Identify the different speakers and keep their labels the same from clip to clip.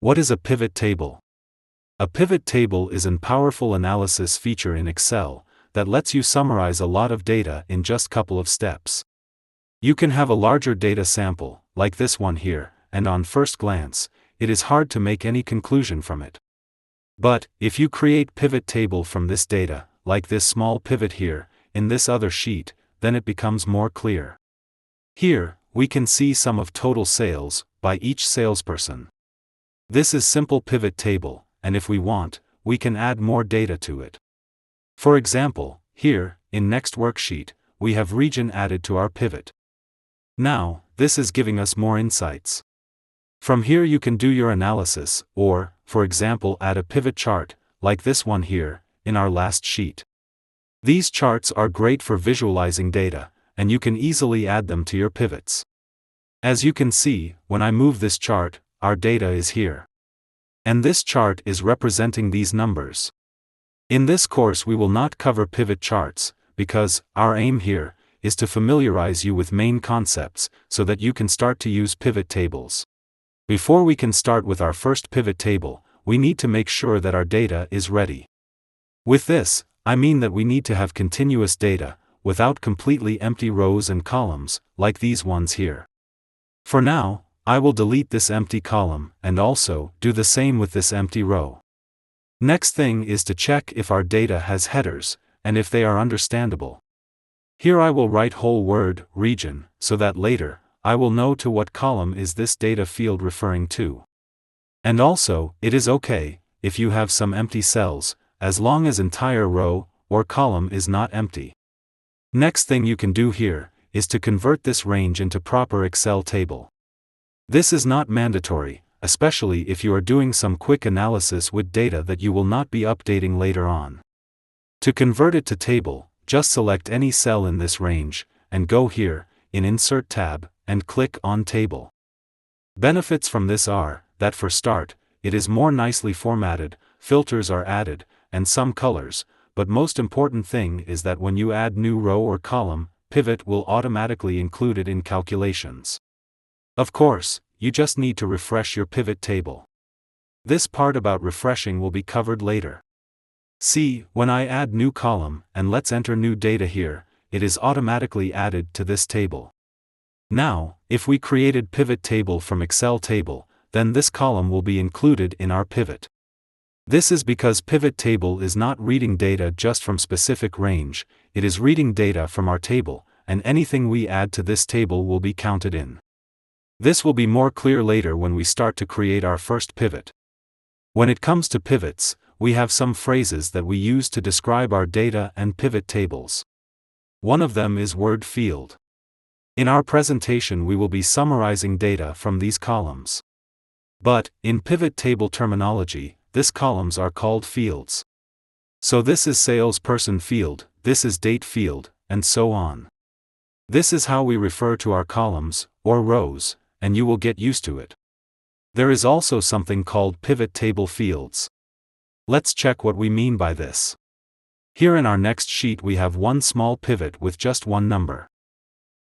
Speaker 1: What is a pivot table? A pivot table is a powerful analysis feature in Excel that lets you summarize a lot of data in just a couple of steps. You can have a larger data sample, like this one here, and on first glance, it is hard to make any conclusion from it. But, if you create pivot table from this data, like this small pivot here, in this other sheet, then it becomes more clear. Here, we can see sum of total sales by each salesperson. This is simple pivot table, and if we want, we can add more data to it. For example, here, in next worksheet, we have region added to our pivot. Now, this is giving us more insights. From here you can do your analysis, or, for example, add a pivot chart, like this one here, in our last sheet. These charts are great for visualizing data, and you can easily add them to your pivots. As you can see, when I move this chart, our data is here. And this chart is representing these numbers. In this course we will not cover pivot charts, because our aim here is to familiarize you with main concepts so that you can start to use pivot tables. Before we can start with our first pivot table, we need to make sure that our data is ready. With this, I mean that we need to have continuous data, without completely empty rows and columns, like these ones here. For now, I will delete this empty column and also do the same with this empty row. Next thing is to check if our data has headers, and if they are understandable. Here I will write whole word, region, so that later, I will know to what column is this data field referring to. And also, it is okay, if you have some empty cells, as long as entire row, or column is not empty. Next thing you can do here, is to convert this range into proper Excel table. This is not mandatory, especially if you are doing some quick analysis with data that you will not be updating later on. To convert it to table, just select any cell in this range, and go here, in Insert tab, and click on Table. Benefits from this are, that for start, it is more nicely formatted, filters are added, and some colors, but most important thing is that when you add new row or column, pivot will automatically include it in calculations. Of course, you just need to refresh your pivot table. This part about refreshing will be covered later. See, when I add new column, and let's enter new data here, it is automatically added to this table. Now, if we created pivot table from Excel table, then this column will be included in our pivot. This is because pivot table is not reading data just from specific range, it is reading data from our table, and anything we add to this table will be counted in. This will be more clear later when we start to create our first pivot. When it comes to pivots, we have some phrases that we use to describe our data and pivot tables. One of them is word field. In our presentation we will be summarizing data from these columns. But, in pivot table terminology, these columns are called fields. So this is salesperson field, this is date field, and so on. This is how we refer to our columns, or rows, and you will get used to it. There is also something called pivot table fields. Let's check what we mean by this. Here in our next sheet we have one small pivot with just one number.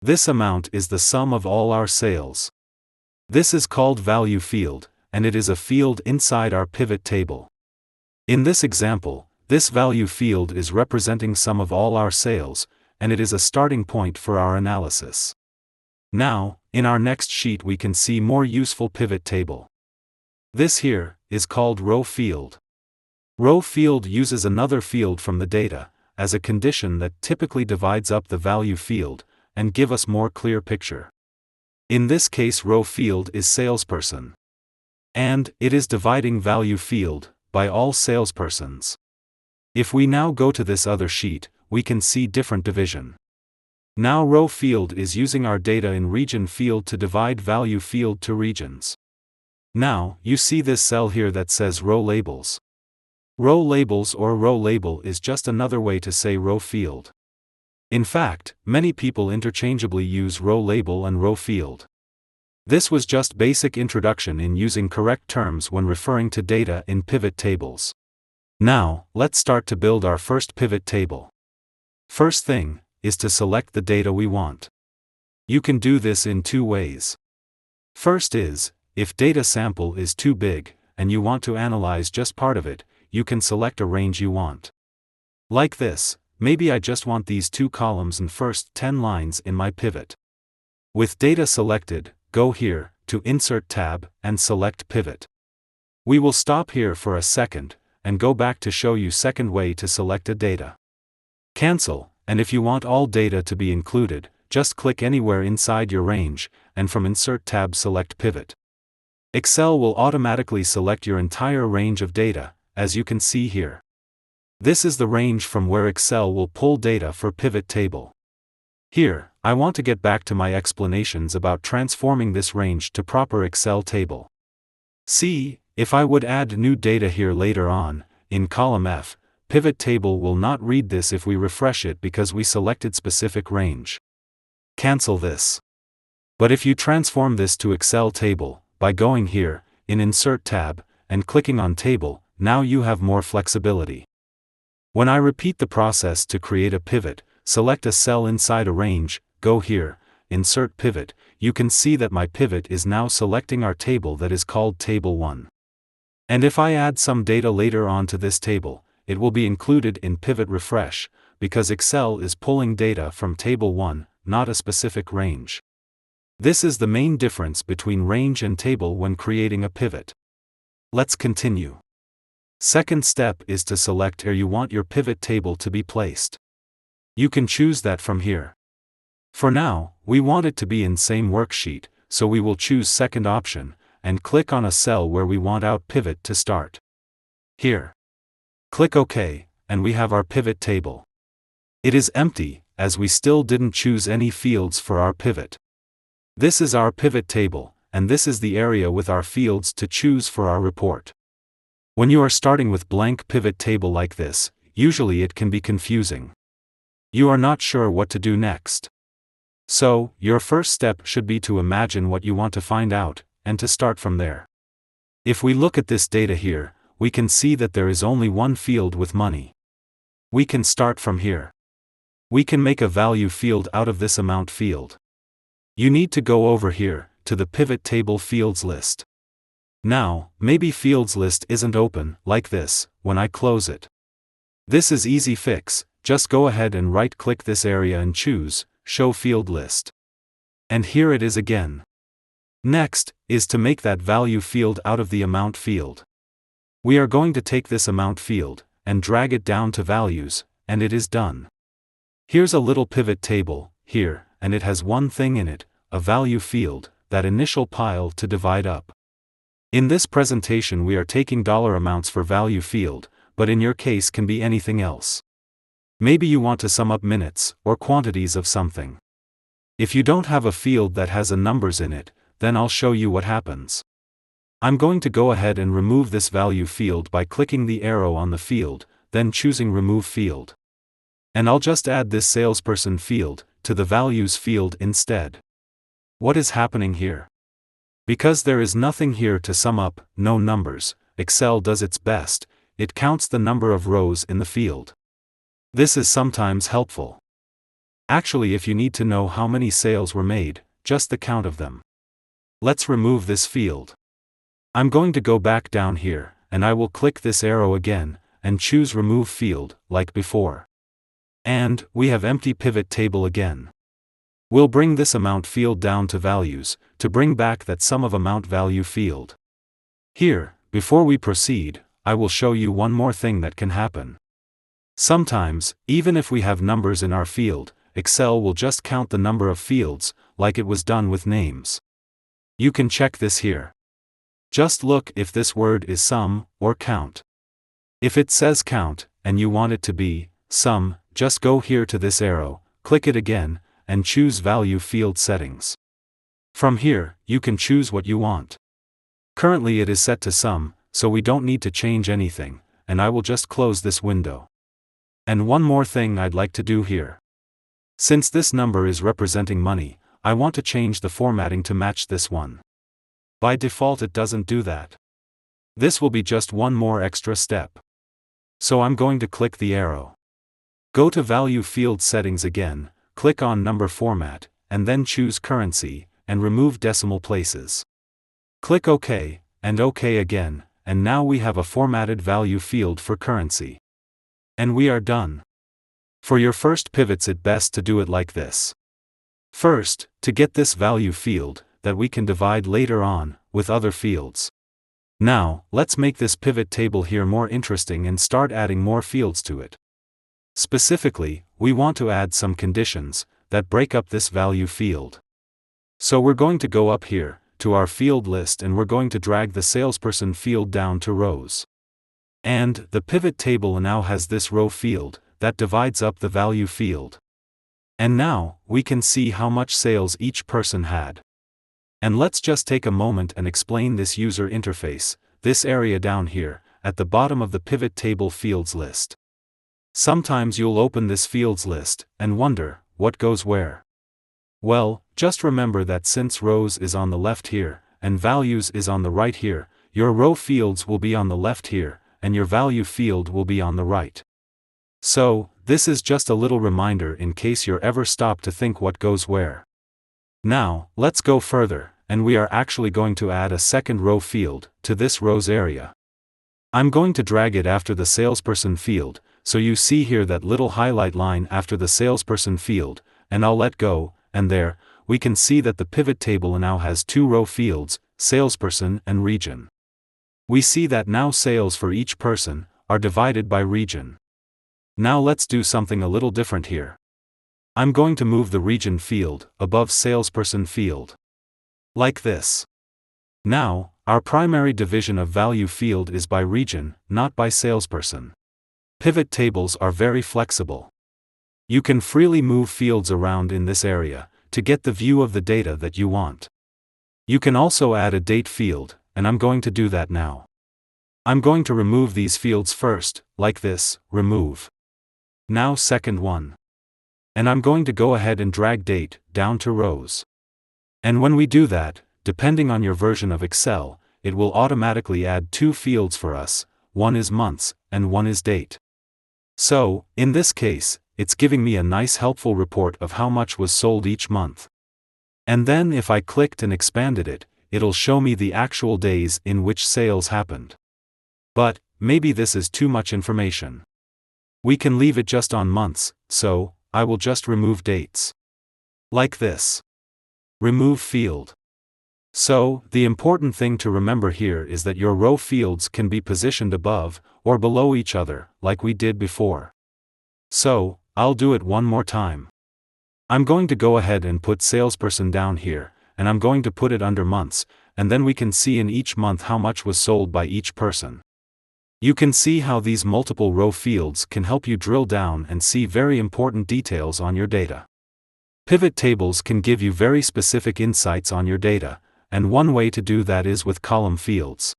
Speaker 1: This amount is the sum of all our sales. This is called value field, and it is a field inside our pivot table. In this example, this value field is representing sum of all our sales, and it is a starting point for our analysis. Now, in our next sheet we can see more useful pivot table. This here is called row field. Row field uses another field from the data, as a condition that typically divides up the value field, and give us more clear picture. In this case row field is salesperson. And, it is dividing value field, by all salespersons. If we now go to this other sheet, we can see different division. Now row field is using our data in region field to divide value field to regions. Now, you see this cell here that says row labels. Row labels or row label is just another way to say row field. In fact, many people interchangeably use row label and row field. This was just basic introduction in using correct terms when referring to data in pivot tables. Now, let's start to build our first pivot table. First thing, is to select the data we want. You can do this in two ways. First is, if data sample is too big, and you want to analyze just part of it, you can select a range you want. Like this, maybe I just want these 2 columns and first 10 lines in my pivot. With data selected, go here, to Insert tab, and select Pivot. We will stop here for a second, and go back to show you second way to select a data. Cancel, and if you want all data to be included, just click anywhere inside your range, and from Insert tab select Pivot. Excel will automatically select your entire range of data, as you can see here. This is the range from where Excel will pull data for pivot table. Here, I want to get back to my explanations about transforming this range to proper Excel table. See, if I would add new data here later on, in column F, pivot table will not read this if we refresh it because we selected specific range. Cancel this. But if you transform this to Excel table, by going here, in Insert tab, and clicking on Table, now you have more flexibility. When I repeat the process to create a pivot, select a cell inside a range, go here, Insert Pivot, you can see that my pivot is now selecting our table that is called Table 1. And if I add some data later on to this table, it will be included in Pivot Refresh, because Excel is pulling data from Table 1, not a specific range. This is the main difference between range and table when creating a pivot. Let's continue. Second step is to select where you want your pivot table to be placed. You can choose that from here. For now, we want it to be in same worksheet, so we will choose second option, and click on a cell where we want our pivot to start. Here. Click OK, and we have our pivot table. It is empty, as we still didn't choose any fields for our pivot. This is our pivot table, and this is the area with our fields to choose for our report. When you are starting with blank pivot table like this, usually it can be confusing. You are not sure what to do next. So, your first step should be to imagine what you want to find out, and to start from there. If we look at this data here, we can see that there is only one field with money. We can start from here. We can make a value field out of this amount field. You need to go over here, to the pivot table fields list. Now, maybe fields list isn't open, like this, when I close it. This is easy fix, just go ahead and right-click this area and choose, Show Field List. And here it is again. Next, is to make that value field out of the amount field. We are going to take this amount field, and drag it down to values, and it is done. Here's a little pivot table, here, and it has one thing in it, a value field, that initial pile to divide up. In this presentation we are taking dollar amounts for value field, but in your case can be anything else. Maybe you want to sum up minutes, or quantities of something. If you don't have a field that has a numbers in it, then I'll show you what happens. I'm going to go ahead and remove this value field by clicking the arrow on the field, then choosing Remove Field. And I'll just add this salesperson field, to the values field instead. What is happening here? Because there is nothing here to sum up, no numbers, Excel does its best, it counts the number of rows in the field. This is sometimes helpful. Actually, if you need to know how many sales were made, just the count of them. Let's remove this field. I'm going to go back down here, and I will click this arrow again, and choose Remove Field, like before. And, we have empty pivot table again. We'll bring this amount field down to values, to bring back that sum of amount value field. Here, before we proceed, I will show you one more thing that can happen. Sometimes, even if we have numbers in our field, Excel will just count the number of fields, like it was done with names. You can check this here. Just look if this word is sum, or count. If it says count, and you want it to be sum, just go here to this arrow, click it again, and choose Value Field Settings. From here, you can choose what you want. Currently it is set to sum, so we don't need to change anything, and I will just close this window. And one more thing I'd like to do here. Since this number is representing money, I want to change the formatting to match this one. By default it doesn't do that. This will be just one more extra step. So I'm going to click the arrow. Go to Value Field Settings again, click on Number Format, and then choose Currency, and remove decimal places. Click OK, and OK again, and now we have a formatted value field for currency. And we are done. For your first pivots, it's best to do it like this. First, to get this value field, that we can divide later on, with other fields. Now, let's make this pivot table here more interesting and start adding more fields to it. Specifically, we want to add some conditions, that break up this value field. So we're going to go up here, to our field list, and we're going to drag the salesperson field down to rows. And, the pivot table now has this row field, that divides up the value field. And now, we can see how much sales each person had. And let's just take a moment and explain this user interface, this area down here, at the bottom of the pivot table fields list. Sometimes you'll open this fields list, and wonder, what goes where? Well, just remember that since rows is on the left here, and values is on the right here, your row fields will be on the left here, and your value field will be on the right. So, this is just a little reminder in case you're ever stopped to think what goes where. Now, let's go further, and we are actually going to add a second row field, to this rows area. I'm going to drag it after the salesperson field, so you see here that little highlight line after the salesperson field, and I'll let go, and there, we can see that the pivot table now has two row fields, salesperson and region. We see that now sales for each person, are divided by region. Now let's do something a little different here. I'm going to move the region field, above salesperson field. Like this. Now, our primary division of value field is by region, not by salesperson. Pivot tables are very flexible. You can freely move fields around in this area, to get the view of the data that you want. You can also add a date field, and I'm going to do that now. I'm going to remove these fields first, like this, remove. Now second one. And I'm going to go ahead and drag date, down to rows. And when we do that, depending on your version of Excel, it will automatically add two fields for us, one is months, and one is date. So, in this case, it's giving me a nice helpful report of how much was sold each month. And then if I clicked and expanded it, it'll show me the actual days in which sales happened. But, maybe this is too much information. We can leave it just on months, so, I will just remove dates. Like this. Remove field. So, the important thing to remember here is that your row fields can be positioned above, or below each other, like we did before. So, I'll do it one more time. I'm going to go ahead and put salesperson down here, and I'm going to put it under months, and then we can see in each month how much was sold by each person. You can see how these multiple row fields can help you drill down and see very important details on your data. Pivot tables can give you very specific insights on your data, and one way to do that is with column fields.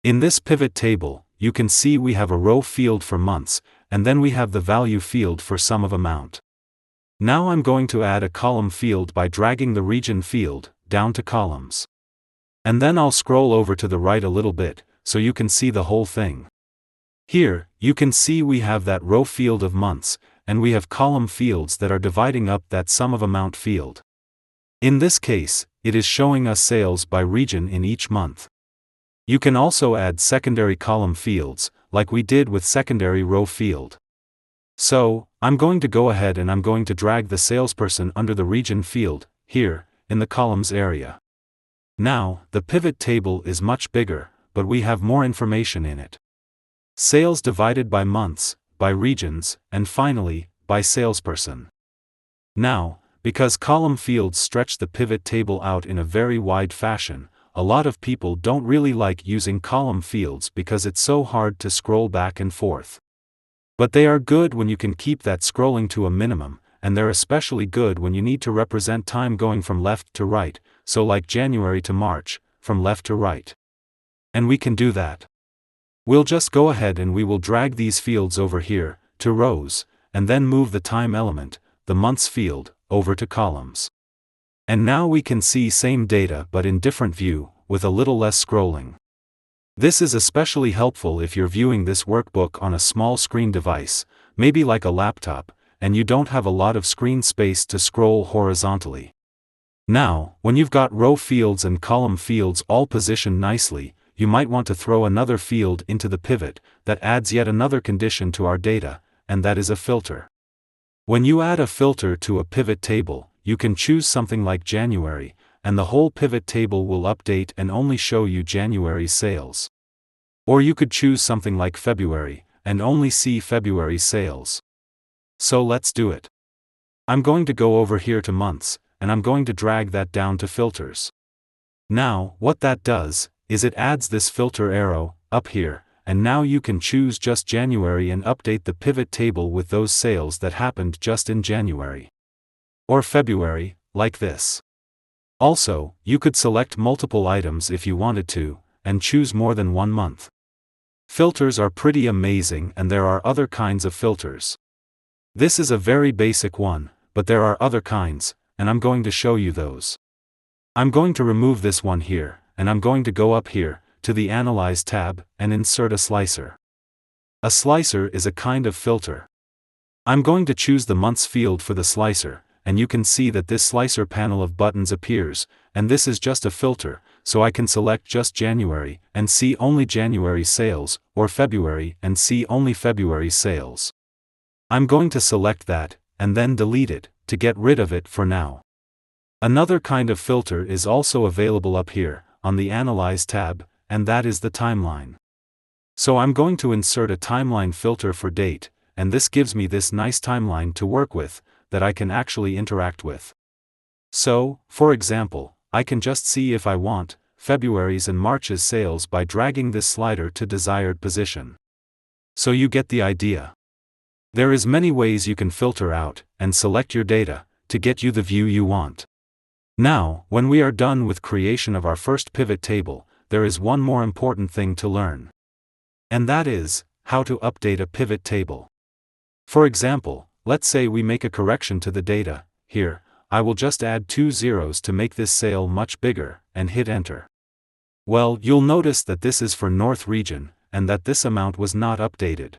Speaker 1: In this pivot table, you can see we have a row field for months, and then we have the value field for sum of amount. Now I'm going to add a column field by dragging the region field, down to columns. And then I'll scroll over to the right a little bit, so you can see the whole thing. Here, you can see we have that row field of months, and we have column fields that are dividing up that sum of amount field. In this case, it is showing us sales by region in each month. You can also add secondary column fields, like we did with secondary row field. So, I'm going to go ahead and I'm going to drag the salesperson under the region field, here, in the columns area. Now, the pivot table is much bigger, but we have more information in it. Sales divided by months, by regions, and finally, by salesperson. Now, because column fields stretch the pivot table out in a very wide fashion, a lot of people don't really like using column fields because it's so hard to scroll back and forth. But they are good when you can keep that scrolling to a minimum, and they're especially good when you need to represent time going from left to right, so like January to March, from left to right. And we can do that. We'll just go ahead and we will drag these fields over here, to rows, and then move the time element, the months field, over to columns. And now we can see same data but in different view, with a little less scrolling. This is especially helpful if you're viewing this workbook on a small screen device, maybe like a laptop, and you don't have a lot of screen space to scroll horizontally. Now, when you've got row fields and column fields all positioned nicely, you might want to throw another field into the pivot that adds yet another condition to our data, and that is a filter. When you add a filter to a pivot table, you can choose something like January, and the whole pivot table will update and only show you January's sales. Or you could choose something like February, and only see February's sales. So let's do it. I'm going to go over here to months, and I'm going to drag that down to filters. Now, what that does, is it adds this filter arrow up here, and now you can choose just January and update the pivot table with those sales that happened just in January. Or February, like this. Also, you could select multiple items if you wanted to, and choose more than one month. Filters are pretty amazing, and there are other kinds of filters. This is a very basic one, but there are other kinds, and I'm going to show you those. I'm going to remove this one here, and I'm going to go up here, to the Analyze tab, and insert a slicer. A slicer is a kind of filter. I'm going to choose the months field for the slicer, and you can see that this slicer panel of buttons appears, and this is just a filter, so I can select just January, and see only January sales, or February, and see only February sales. I'm going to select that, and then delete it, to get rid of it for now. Another kind of filter is also available up here, on the Analyze tab, and that is the timeline. So I'm going to insert a timeline filter for date, and this gives me this nice timeline to work with, that I can actually interact with. So, for example, I can just see if I want February's and March's sales by dragging this slider to desired position. So you get the idea. There is many ways you can filter out and select your data to get you the view you want. Now, when we are done with creation of our first pivot table, there is one more important thing to learn. And that is how to update a pivot table. For example, let's say we make a correction to the data. Here, I will just add 2 zeros to make this sale much bigger, and hit enter. Well, you'll notice that this is for North region, and that this amount was not updated.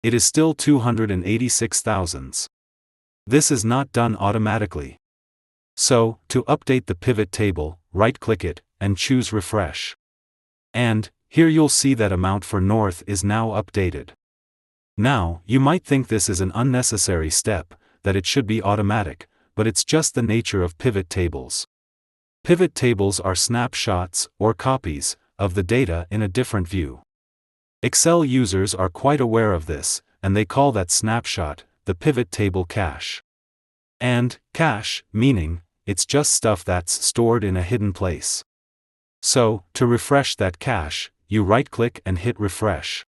Speaker 1: It is still 286,000. This is not done automatically. So, to update the pivot table, right-click it, and choose Refresh. And, here you'll see that amount for North is now updated. Now, you might think this is an unnecessary step, that it should be automatic, but it's just the nature of pivot tables. Pivot tables are snapshots, or copies, of the data in a different view. Excel users are quite aware of this, and they call that snapshot the pivot table cache. And cache, meaning, it's just stuff that's stored in a hidden place. So, to refresh that cache, you right-click and hit Refresh.